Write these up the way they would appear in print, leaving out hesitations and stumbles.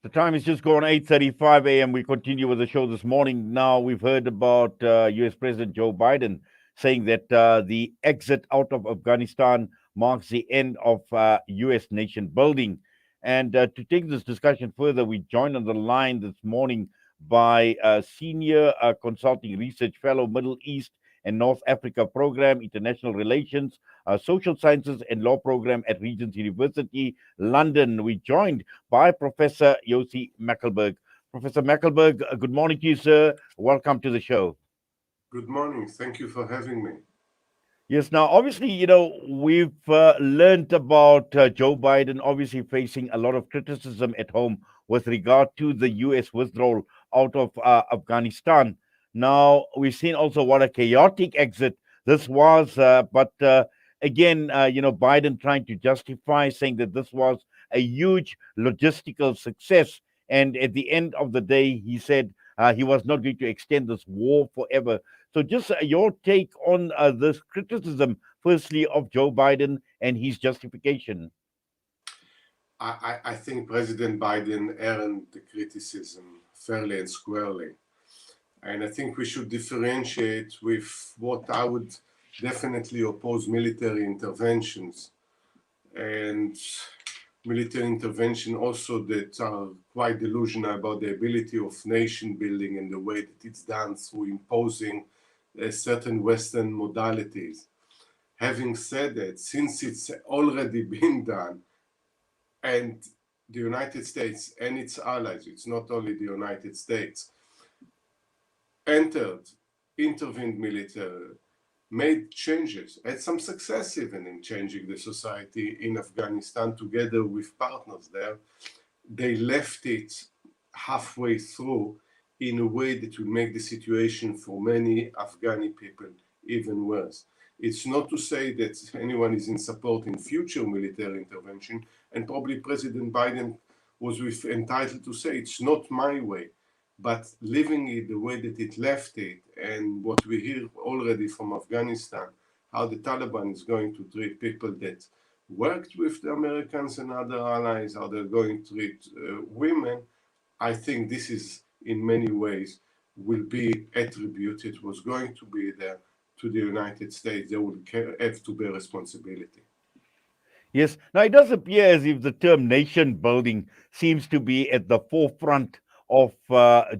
The time is just gone 8:35 a.m. We continue with the show this morning. Now we've heard about U.S. President Joe Biden saying that the exit out of Afghanistan marks the end of U.S. nation building. And to take this discussion further, we joined on the line this morning by senior consulting research fellow, Middle East and North Africa program, international relations, social sciences and law program at Regent University, London. We joined by Professor Yossi Mekelberg. Professor Mekelberg, good morning to you, sir. Welcome to the show. Good morning. Thank you for having me. Yes, now, obviously, we've learned about Joe Biden obviously facing a lot of criticism at home with regard to the U.S. withdrawal out of Afghanistan. Now, we've seen also what a chaotic exit this was, but again, Biden trying to justify, saying that this was a huge logistical success. And at the end of the day, he said he was not going to extend this war forever. So, just your take on this criticism, firstly, of Joe Biden and his justification. I think President Biden earned the criticism fairly and squarely. And I think we should differentiate with what I would definitely oppose military interventions and military intervention also that are quite delusional about the ability of nation building and the way that it's done through imposing certain Western modalities. Having said that, since it's already been done, and the United States and its allies, it's not only the United States, entered, intervened militarily, made changes, had some success even in changing the society in Afghanistan together with partners there. They left it halfway through in a way that will make the situation for many Afghani people even worse. It's not to say that anyone is in support in future military intervention, and probably President Biden was entitled to say it's not my way, but leaving it the way that it left it, and what we hear already from Afghanistan, how the Taliban is going to treat people that worked with the Americans and other allies, how they're going to treat women, I think this is in many ways will be attributed, was going to be there to the United States. They will have to bear responsibility. Yes. Now, it does appear as if the term nation building seems to be at the forefront of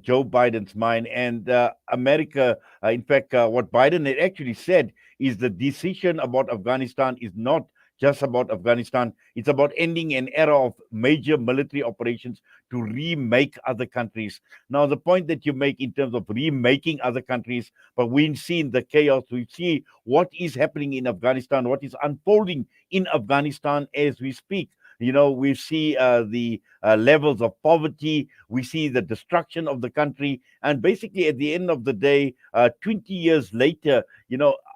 Joe Biden's mind. And America, in fact, what Biden had actually said is the decision about Afghanistan is not just about Afghanistan. It's about ending an era of major military operations to remake other countries. Now, the point that you make in terms of remaking other countries, but we've seen the chaos, we see what is happening in Afghanistan, what is unfolding in Afghanistan as we speak. We see the levels of poverty, we see the destruction of the country, and basically at the end of the day, 20 years later,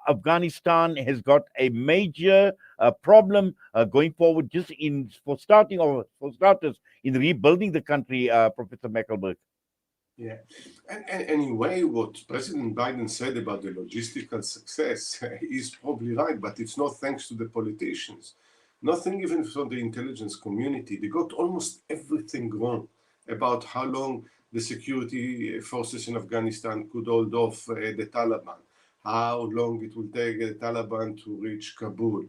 Afghanistan has got a major problem going forward, just in for starters, in rebuilding the country, Professor Mekelberg. Yeah, and anyway, what President Biden said about the logistical success is probably right, but it's not thanks to the politicians. Nothing even from the intelligence community. They got almost everything wrong about how long the security forces in Afghanistan could hold off the Taliban, how long it will take the Taliban to reach Kabul.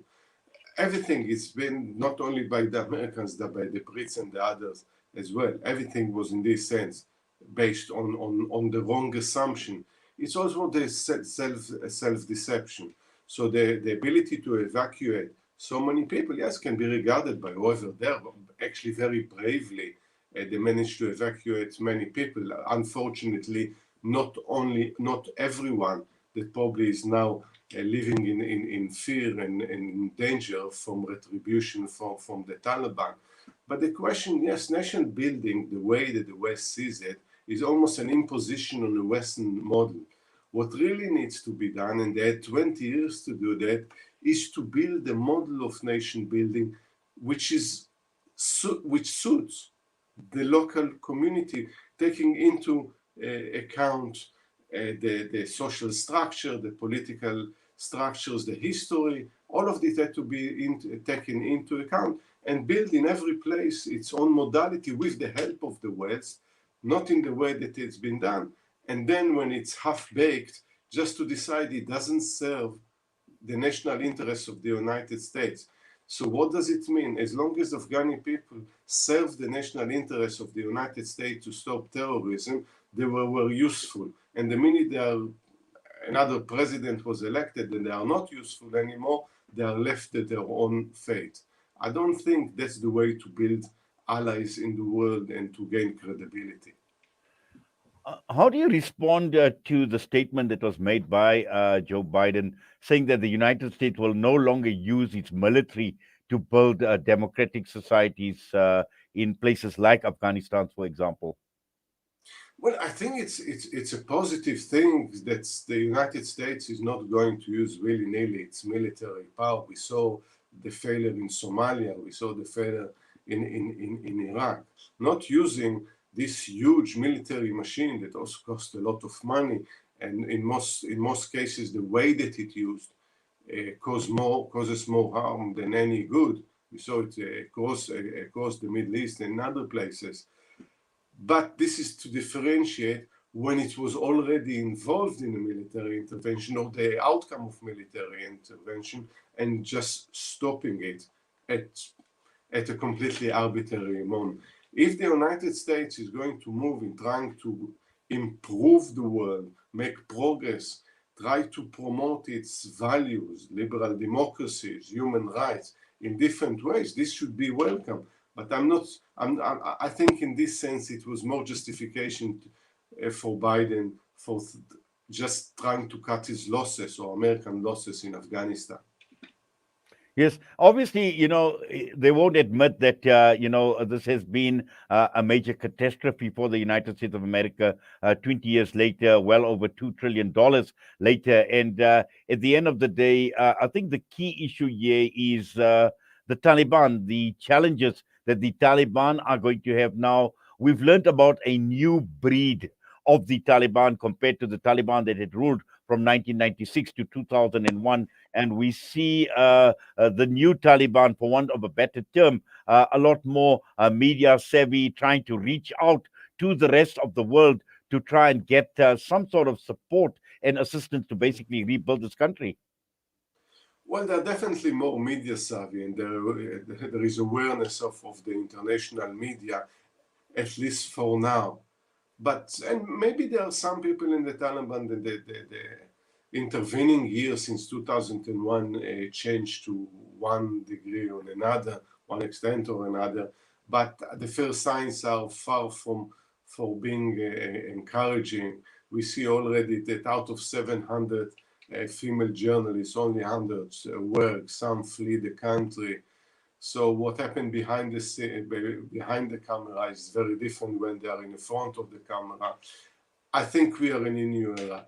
Everything is been not only by the Americans, but by the Brits and the others as well. Everything was in this sense based on the wrong assumption. It's also the self-deception. So the ability to evacuate so many people, yes, can be regarded by whoever there, actually very bravely. They managed to evacuate many people. Unfortunately, not everyone that probably is now living in fear and in danger from retribution from the Taliban. But the question, yes, nation building, the way that the West sees it, is almost an imposition on the Western model. What really needs to be done, and they had 20 years to do that, is to build a model of nation building which suits the local community, taking into account the social structure, the political structures, the history. All of this had to be taken into account. and build in every place its own modality with the help of the West, not in the way that it's been done. And then when it's half baked, just to decide it doesn't serve the national interests of the United States. So what does it mean? As long as Afghani people serve the national interests of the United States to stop terrorism, they were useful. And the minute another president was elected and they are not useful anymore, they are left to their own fate. I don't think that's the way to build allies in the world and to gain credibility. How do you respond to the statement that was made by Joe Biden saying that the United States will no longer use its military to build democratic societies in places like Afghanistan, for example? Well, I think it's a positive thing that the United States is not going to use willy-nilly its military power. We saw the failure in Somalia, we saw the failure in Iraq. Not using this huge military machine that also cost a lot of money, and in most cases the way that it used causes more harm than any good. We saw it across the Middle East and other places. But this is to differentiate when it was already involved in a military intervention or the outcome of military intervention, and just stopping it at a completely arbitrary moment. If the United States is going to move in trying to improve the world, make progress, try to promote its values, liberal democracies, human rights in different ways, this should be welcome. But I'm not. I think in this sense it was more justification for Biden for just trying to cut his losses or American losses in Afghanistan. Yes, obviously, they won't admit that, this has been a major catastrophe for the United States of America 20 years later, well over $2 trillion later. And at the end of the day, I think the key issue here is the Taliban, the challenges that the Taliban are going to have now. We've learned about a new breed of the Taliban compared to the Taliban that had ruled from 1996 to 2001. And we see the new Taliban, for want of a better term, a lot more media savvy, trying to reach out to the rest of the world to try and get some sort of support and assistance to basically rebuild this country. Well, they're definitely more media savvy, and there is awareness of the international media, at least for now. But and maybe there are some people in the Taliban that the intervening years since 2001 changed to one degree or another, one extent or another. But the first signs are far from for being encouraging. We see already that out of 700 female journalists, only hundreds work. Some flee the country. So what happened behind the camera is very different when they are in the front of the camera. I think we are in a new era.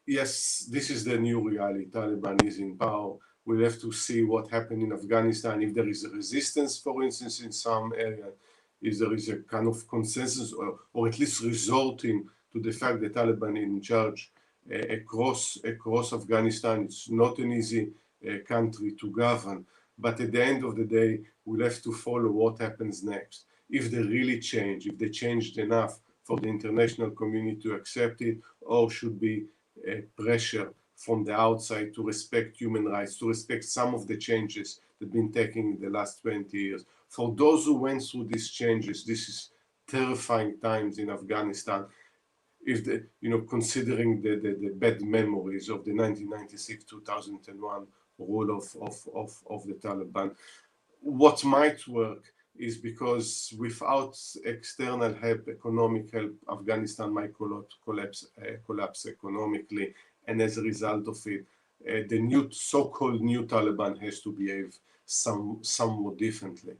Yes, this is the new reality. Taliban is in power. We'll have to see what happened in Afghanistan. If there is a resistance, for instance, in some area, if there is a kind of consensus or at least resulting to the fact that Taliban is in charge across Afghanistan. It's not an easy country to govern. But at the end of the day, we'll have to follow what happens next. If they really change, if they changed enough for the international community to accept it, or should be pressure from the outside to respect human rights, to respect some of the changes that have been taken in the last 20 years. For those who went through these changes, this is terrifying times in Afghanistan. If considering the bad memories of the 1996-2001 rule of the Taliban. What might work is because without external help, economic help, Afghanistan might collapse economically, and as a result of it, the new so-called new Taliban has to behave somewhat differently.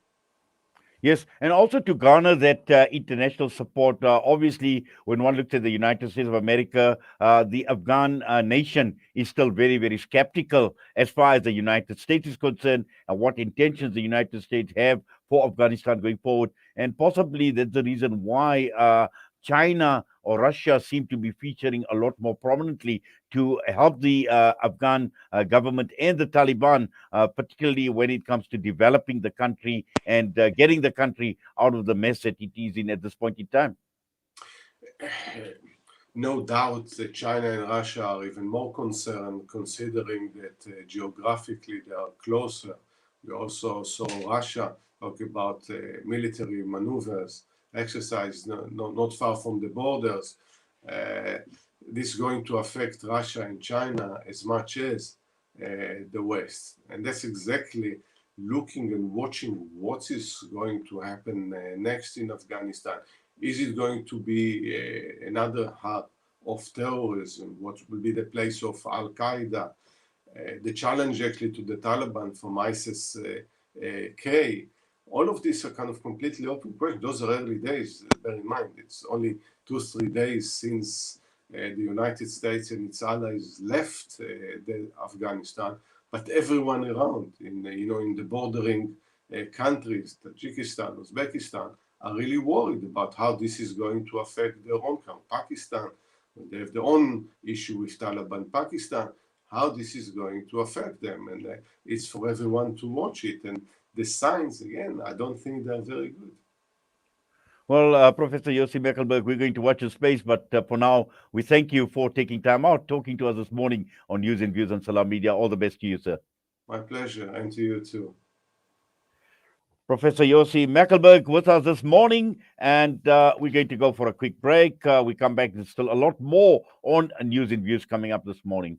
Yes, and also to garner that international support. Obviously, when one looks at the United States of America, the Afghan nation is still very, very skeptical as far as the United States is concerned and what intentions the United States have for Afghanistan going forward. And possibly that's the reason why China or Russia seem to be featuring a lot more prominently to help the Afghan government and the Taliban, particularly when it comes to developing the country and getting the country out of the mess that it is in at this point in time. No doubt that China and Russia are even more concerned, considering that geographically they are closer. We also saw Russia talk about military maneuvers, exercise not far from the borders. Uh, this is going to affect Russia and China as much as the West. And that's exactly looking and watching what is going to happen next in Afghanistan. Is it going to be another hub of terrorism? What will be the place of Al Qaeda? The challenge actually to the Taliban from ISIS K. All of these are kind of completely open questions. Those are early days. Bear in mind, it's only 2-3 days since the United States and its allies left Afghanistan, but everyone around in the bordering countries, Tajikistan, Uzbekistan, are really worried about how this is going to affect their own country. Pakistan, they have their own issue with Taliban Pakistan, how this is going to affect them. And it's for everyone to watch it. And the signs, again, I don't think they're very good. Well, Professor Yossi Mekelberg, we're going to watch your space, but for now, we thank you for taking time out, talking to us this morning on News and Views on Salam Media. All the best to you, sir. My pleasure, and to you too. Professor Yossi Mekelberg with us this morning, and we're going to go for a quick break. We come back, there's still a lot more on News and Views coming up this morning.